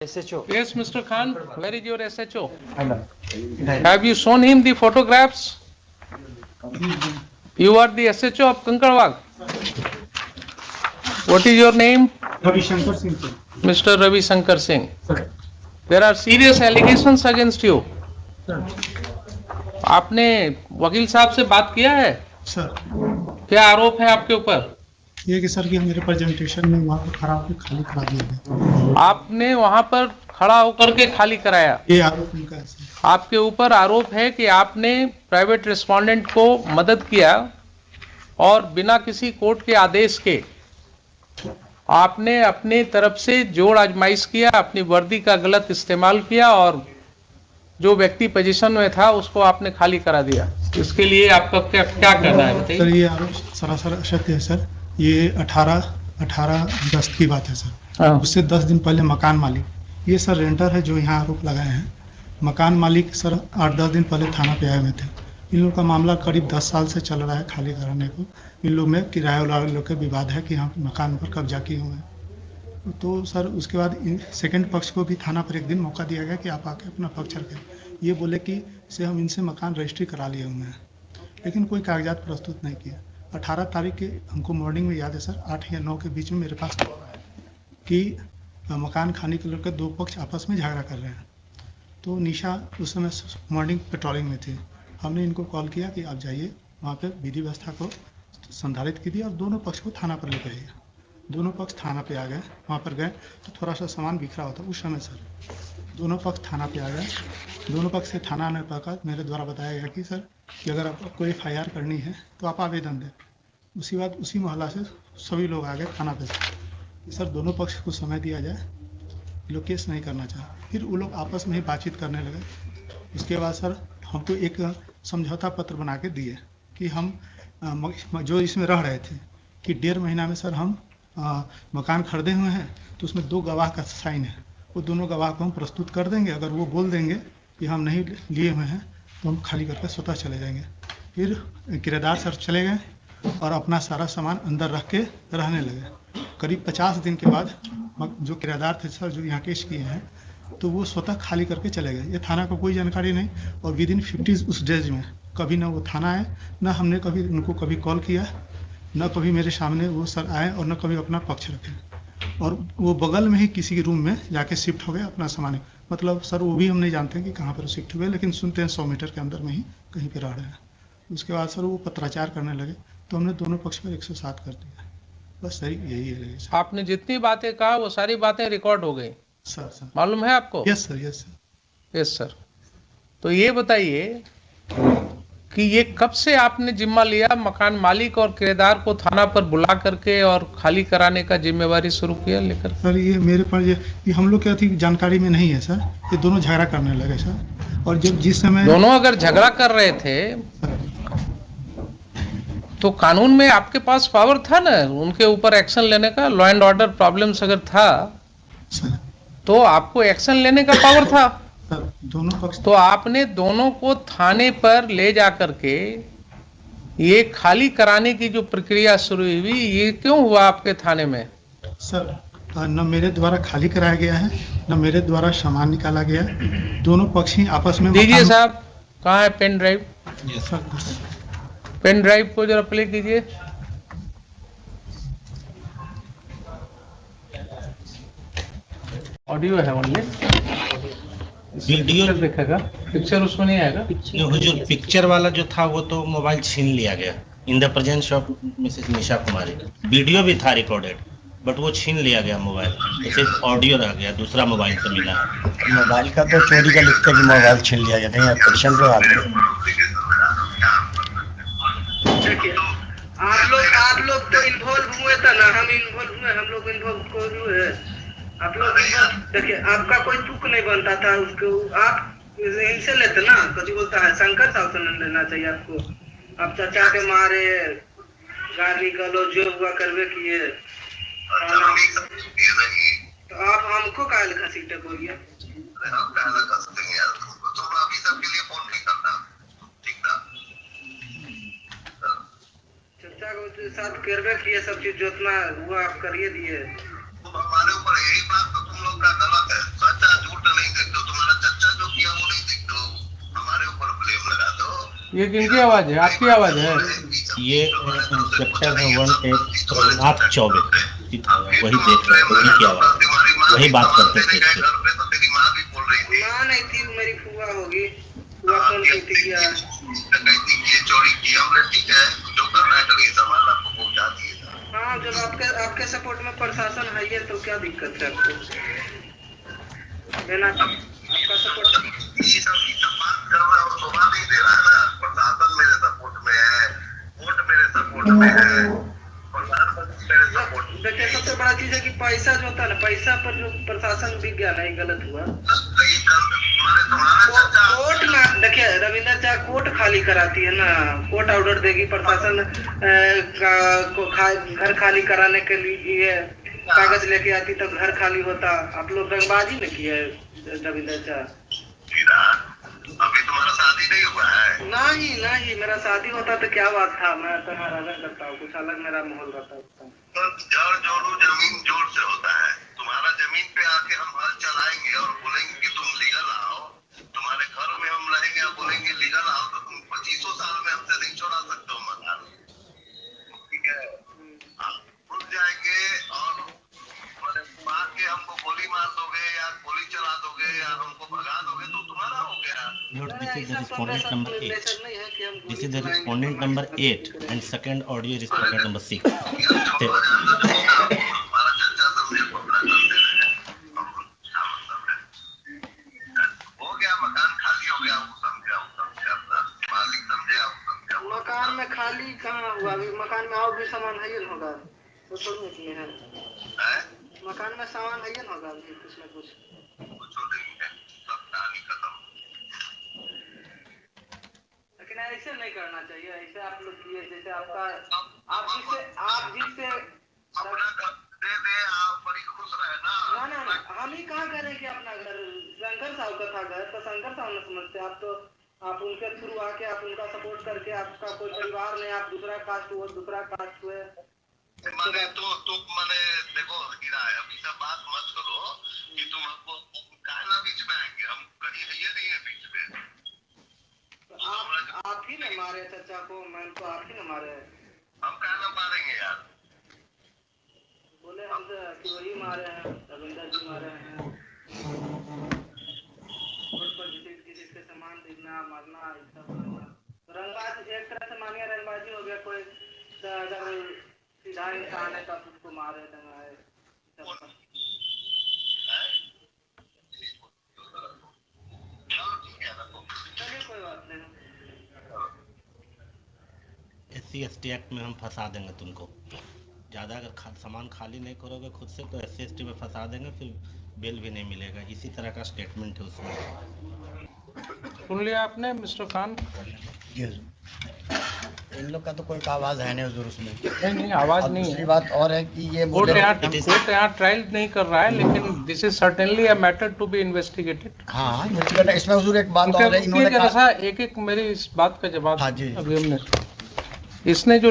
SHO. Yes, Mr. Khan, where is your SHO? Have you shown him the photographs? You are the SHO of Kankarwag. What is your name? Ravi Shankar Singh. Mr. Ravi Shankar Singh. Sir. There are serious allegations against you. Sir. आपने वकील साहब से बात किया है? Sir क्या आरोप है आपके ऊपर? ये कि सर कि मेरे प्रेजेंटेशन में वहाँ पर खड़ा होकर खाली करा दिया गया। आपने वहां पर खड़ा होकर के खाली कराया। ये आरोप उनका है सर। आपके ऊपर आरोप है कि आपने प्राइवेट रिस्पोंडेंट को मदद किया और बिना किसी कोर्ट के आदेश के आपने अपने तरफ से जोड़ आजमाइश किया, अपनी वर्दी का गलत इस्तेमाल किया और जो व्यक्ति पोजीशन में था उसको आपने खाली करा दिया। इसके लिए आपका क्या कहना है बताइए? सर ये आरोप सरासर असत्य है सर। ये 18 अगस्त की बात है सर। उससे 10 दिन पहले मकान मालिक, ये सर रेंटर है जो यहाँ आरोप लगाए हैं, मकान मालिक सर 8-10 दिन पहले थाना पे आए हुए थे। इन लोग का मामला करीब 10 साल से चल रहा है खाली कराने को। इन लोग में किराया वाले लोग के विवाद है कि हम मकान पर कब्जा किए हुए हैं। तो सर उसके बाद सेकंड पक्ष को भी थाना पर एक दिन मौका दिया गया कि आप आके अपना पक्ष रखें। ये बोले कि से हम इनसे मकान रजिस्ट्री करा लिए हुए हैं, लेकिन कोई कागजात प्रस्तुत नहीं किया। 18 तारीख के हमको मॉर्निंग में याद है सर 8 या 9 के बीच में मेरे पास कि मकान खाने के लेकर 2 पक्ष आपस में झगड़ा कर रहे हैं। तो निशा उस समय मॉर्निंग पेट्रोलिंग में थी। हमने इनको कॉल किया कि आप जाइए वहाँ पे विधि व्यवस्था को संधारित कीजिए और दोनों पक्ष को थाना पर लेकर आइए। दोनों पक्ष थाना पे आ गए। वहाँ पर गए तो थोड़ा सा सामान बिखरा होता उस समय सर दोनों पक्ष थाना पे आ गए। दोनों पक्ष से थाना आने पर मेरे द्वारा बताया गया कि सर कि अगर आपको FIR करनी है तो आप आवेदन दें। उसी बात उसी मोहल्ला से सभी लोग आ गए थाना पे सर दोनों पक्ष को समय दिया जाए, लोग केस नहीं करना चाहे। फिर वो लोग आपस में ही बातचीत करने लगे। उसके बाद सर हमको एक समझौता पत्र बना के दिए कि हम जो इसमें रह रहे थे कि 1.5 महीना में सर हम मकान खरीदे हुए हैं, तो उसमें 2 गवाह का साइन है। वो दोनों गवाह को हम प्रस्तुत कर देंगे। अगर वो बोल देंगे कि हम नहीं लिए हुए हैं तो हम खाली करके स्वतः चले जाएंगे। फिर किराएदार सर चले गए और अपना सारा सामान अंदर रख के रहने लगे। करीब 50 दिन के बाद जो किराएदार थे सर जो यहाँ केस किए हैं तो वो स्वतः खाली करके चले गए। ये थाना को कोई जानकारी नहीं और विदिन 50 उस डेज में कभी ना वो थाना आए, ना हमने कभी उनको कभी कॉल किया, न कभी मेरे सामने वो सर आए और न कभी अपना पक्ष रखे। और वो बगल में ही किसी के रूम में जाके शिफ्ट हो गए अपना सामान। मतलब सर वो भी हम नहीं जानते कि कहाँ पर शिफ्ट हुए, लेकिन सुनते हैं 100 मीटर के अंदर में ही कहीं पर रह रहे हैं। उसके बाद सर वो पत्राचार करने लगे तो हमने दोनों पक्ष पर 107 कर दिया। बस सही यही है सर। आपने जितनी बातें कहा वो सारी बातें रिकॉर्ड हो गई सर मालूम है आपको? Yes sir, yes sir, yes sir. तो ये बताइए कि ये कब से आपने जिम्मा लिया मकान मालिक और किराएदार को थाना पर बुला करके और खाली कराने का जिम्मेवारी शुरू किया लेकर? सर ये मेरे पास ये हम लोग क्या थी जानकारी में नहीं है सर। ये दोनों झगड़ा करने लगे सर। और जब जिस समय दोनों अगर झगड़ा कर रहे थे तो कानून में आपके पास पावर था ना उनके ऊपर एक्शन लेने का। लॉ एंड ऑर्डर प्रॉब्लम्स अगर था सर तो आपको एक्शन लेने का पावर था। दोनों पक्ष तो आपने दोनों को थाने पर ले जाकर के ये खाली कराने की जो प्रक्रिया शुरू हुई ये क्यों हुआ आपके थाने में? सर न मेरे द्वारा खाली कराया गया है, न मेरे द्वारा सामान निकाला गया। दोनों पक्ष ही आपस में दीजिए साहब, कहाँ है pen drive? Sir pen drive को जरा प्ले कीजिए। ऑडियो है ओनली, वीडियो दिखेगा, पिक्चर उसमें नहीं आएगा। वो जो पिक्चर वाला जो था वो तो मोबाइल छीन लिया गया in the presence of Mrs Nisha Kumari. Video भी था रिकॉर्डेड बट वो छीन लिया गया मोबाइल, तो सिर्फ ऑडियो रह गया, दूसरा मोबाइल से मिला है। मोबाइल का तो चोरी का लिखते कि मोबाइल छीन लिया गया। नहीं पेशेंट को आप लोग तो इन्वॉल्व हुए था ना, हम इन्वॉल्व हुए, हम लोग इन्वॉल्व हुए। आप लोग देखिए आपका कोई तुक नहीं बनता था उसको, आप इनसे लेते ना। कुछ बोलता है शंकर साहब से लेना चाहिए आपको। आप चाचा के मारे गाली गलौज जो हुआ करवे किए, तो आप हमको काहे लिखा सीटे बोलिए? चचा के साथ करवे किए, सब चीज जितना हुआ आप करिए दिए। हमारे ऊपर यही बात तो तुम लोग का गलत है। सच ये किनकी आवाज है? आपकी आवाज है? ये इंस्पेक्टर है 18 प्रभुनाथ चौबे, वही देख रहे हैं, वही की आवाज, वही बात करते थे इससे। माँ नहीं थी, मेरी फुआ होगी, फुआ फोन की थी क्या? हाँ, जब आपके सपोर्ट में प्रशासन है ये तो क्या दिक्कत है आपको? देना आपका सपोर्ट देखिए, सबसे बड़ा चीज है कि पैसा जो होता है ना, पैसा पर जो प्रशासन भी गया नहीं, गलत हुआ। कोर्ट में देखिए, रविंदर चा कोर्ट खाली कराती है ना, कोर्ट ऑर्डर देगी, प्रशासन घर खाली कराने के लिए कागज लेके आती तो घर खाली होता। आप लोग रंगबाजी में किए रविंदर चा। अभी तुम्हारा शादी नहीं हुआ है? नहीं, मेरा शादी होता तो क्या बात था, मैं तो हराना करता हूँ, कुछ अलग मेरा माहौल रहता है। तो जड़ जोड़ो जमीन जोड़ से होता है। तुम्हारा जमीन पे आके हम हल चलाएंगे और बोलेंगे कि तुम लीगल आओ, तुम्हारे घर में हम रहेंगे और बोलेंगे लीगल आओ, तो तुम 25 साल में हमसे नहीं छोड़ा सकते हो मकान, ठीक है? हम खुद जाएंगे और मार के हमको गोली मार दोगे या गोली चला दोगे या हमको भगा दोगे तो तुम्हारा हो गया। This is the respondent number 8. This is the respondent number 8 and second audio is respondent number 6. हमारा चर्चा समझे को अपना करते रहे, हो गया मकान खाली हो गया, वो समझे अपना मालिक समझे। मकान में खाली कहाँ हुआ? अभी मकान में और भी सामान है ही होगा, तो थोड़ी नहीं है। मकान में सामान है ही होगा अभी कुछ न कुछ। सब कहानी खत्म। लेकिन ऐसे नहीं करना चाहिए, ऐसे आप लोग किए जैसे आप जिससे अपना घर दे दे, आप बड़ी खुश रहे ना। ना, हम ही कहाँ करें कि अपना घर शंकर साहब का था घर, तो शंकर साहब न समझते। आप उनके थ्रू आके आप उनका सपोर्ट करके, आपका कोई परिवार नहीं, आप दूसरा कास्ट हुए, दूसरा कास्ट हुए मैंने तो मैंने देखो हीरा है, अभी सब बात मत करो कि तुम हमको कहना बीच में आएंगे, हम कहीं है नहीं है बीच में। आप ही ने मारे चाचा को, मैं तो आप ही ने मारे। हम कहना मारेंगे यार, बोले हमसे कि वही मारे हैं, रविंदर जी मारे हैं। रोड पर जिसके सामान देखना, मारना, रंगबाजी एक तरह से मानिए, रंगबाजी हो गया। कोई अगर सीधा इंसान है तो उसको मारे दंगाए। चलिए कोई बात नहीं। SC/ST एक्ट में हम फंसा देंगे तुमको। ज़्यादा अगर सामान खाली नहीं करोगे खुद से तो SC/ST में फंसा देंगे, फिर बेल भी नहीं मिलेगा। इसी तरह का स्टेटमेंट है उसमें। सुन लिया आपने मिस्टर खान? इन लोग का तो कोई आवाज है नहीं हुजूर उसमें। नहीं, आवाज और नहीं दूसरी है। बात और है कि ये कोर्ट यहाँ ट्रायल नहीं कर रहा है, लेकिन this is certainly a matter to be investigated. हाँ, इसमें हुजूर एक बात और है, इन्होंने एक मेरी इस बात का जवाब हाँ जी। अभी हमने इसने जो